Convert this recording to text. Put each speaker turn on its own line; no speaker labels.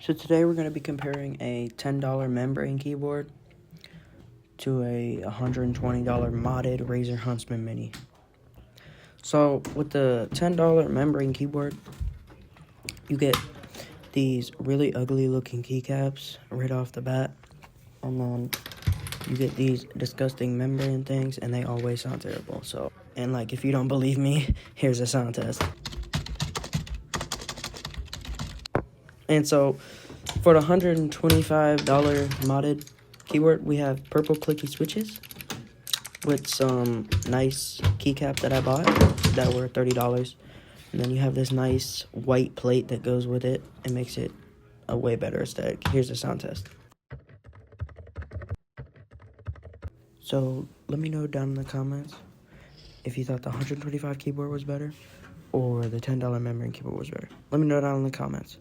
So today we're going to be comparing a $10 membrane keyboard to a $120 modded Razer Huntsman Mini. So with the $10 membrane keyboard, you get these really ugly looking keycaps right off the bat, and then you get these disgusting membrane things, and they always sound terrible. And like, if you don't believe me, here's a sound test. And so for the $125 modded keyboard, we have purple clicky switches with some nice keycap that I bought that were $30. And then you have this nice white plate that goes with it and makes it a way better aesthetic. Here's the sound test. So let me know down in the comments if you thought the 125 keyboard was better or the $10 membrane keyboard was better. Let me know down in the comments.